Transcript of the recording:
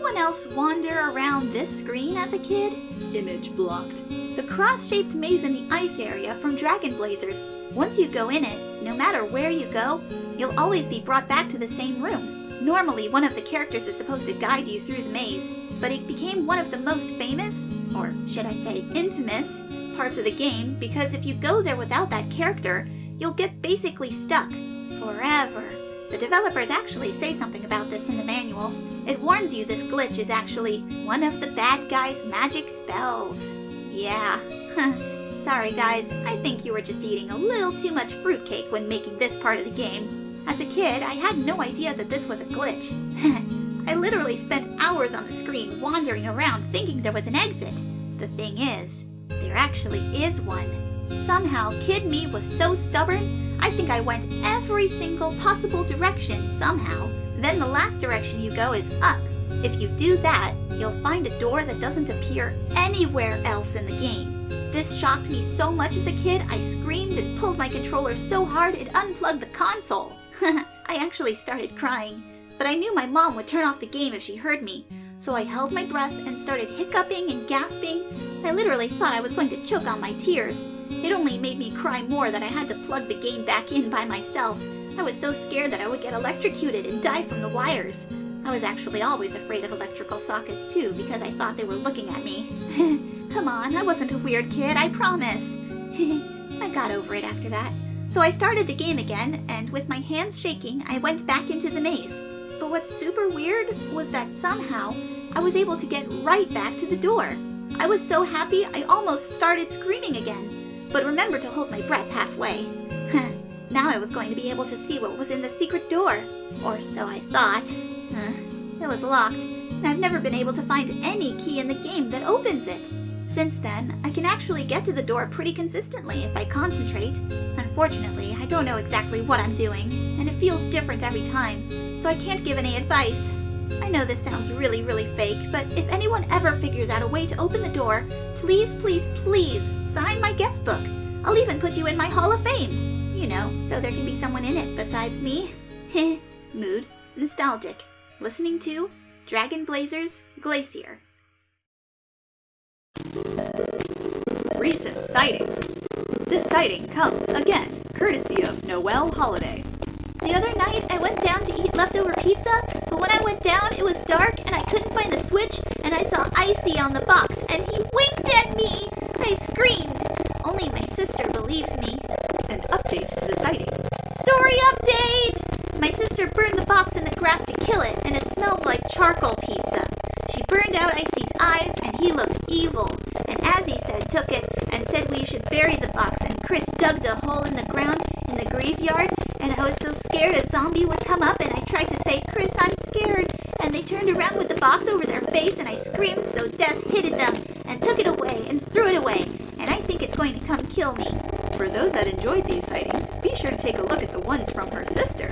anyone else wander around this screen as a kid? Image blocked. The cross-shaped maze in the ice area from Dragon Blazers. Once you go in it, no matter where you go, you'll always be brought back to the same room. Normally, one of the characters is supposed to guide you through the maze, but it became one of the most famous, or should I say infamous, parts of the game because if you go there without that character, you'll get basically stuck forever. The developers actually say something about this in the manual. It warns you this glitch is actually one of the bad guy's magic spells. Yeah, sorry guys, I think you were just eating a little too much fruitcake when making this part of the game. As a kid, I had no idea that this was a glitch. I literally spent hours on the screen wandering around thinking there was an exit. The thing is, there actually is one. Somehow, kid me was so stubborn, I think I went every single possible direction somehow. Then the last direction you go is up. If you do that, you'll find a door that doesn't appear anywhere else in the game. This shocked me so much as a kid, I screamed and pulled my controller so hard it unplugged the console. I actually started crying, but I knew my mom would turn off the game if she heard me, so I held my breath and started hiccuping and gasping. I literally thought I was going to choke on my tears. It only made me cry more that I had to plug the game back in by myself. I was so scared that I would get electrocuted and die from the wires. I was actually always afraid of electrical sockets too because I thought they were looking at me. Come on, I wasn't a weird kid, I promise. I got over it after that. So I started the game again, and with my hands shaking, I went back into the maze. But what's super weird was that somehow I was able to get right back to the door. I was so happy I almost started screaming again, but remembered to hold my breath halfway. Now I was going to be able to see what was in the secret door. Or so I thought. It was locked, and I've never been able to find any key in the game that opens it. Since then, I can actually get to the door pretty consistently if I concentrate. Unfortunately, I don't know exactly what I'm doing, and it feels different every time, so I can't give any advice. I know this sounds really, really fake, but if anyone ever figures out a way to open the door, please, please, please sign my guest book. I'll even put you in my Hall of Fame. You know, so there can be someone in it besides me. Mood nostalgic. Listening to Dragon Blazers Glacier. Recent sightings. This sighting comes, again, courtesy of Noelle Holiday. The other night, I went down to eat leftover pizza, but when I went down, it was dark and I couldn't find the switch, and I saw Icy on the box, and he winked at me! I screamed. Only my sister believes me. An update to the sighting. Story update! My sister burned the box in the grass to kill it, and it smelled like charcoal pizza. She burned out Icy's eyes, and he looked evil. And as he said, took it and said we should bury the box, and Chris dug a hole in the ground in the graveyard, and I was so scared a zombie would come up, and I tried to say, Chris, I'm scared. And they turned around with the box over their face, and I screamed, so Des hit them and took it away and threw it away, and I think it's going to come kill me. For those that enjoyed these sightings, be sure to take a look at the ones from her sister.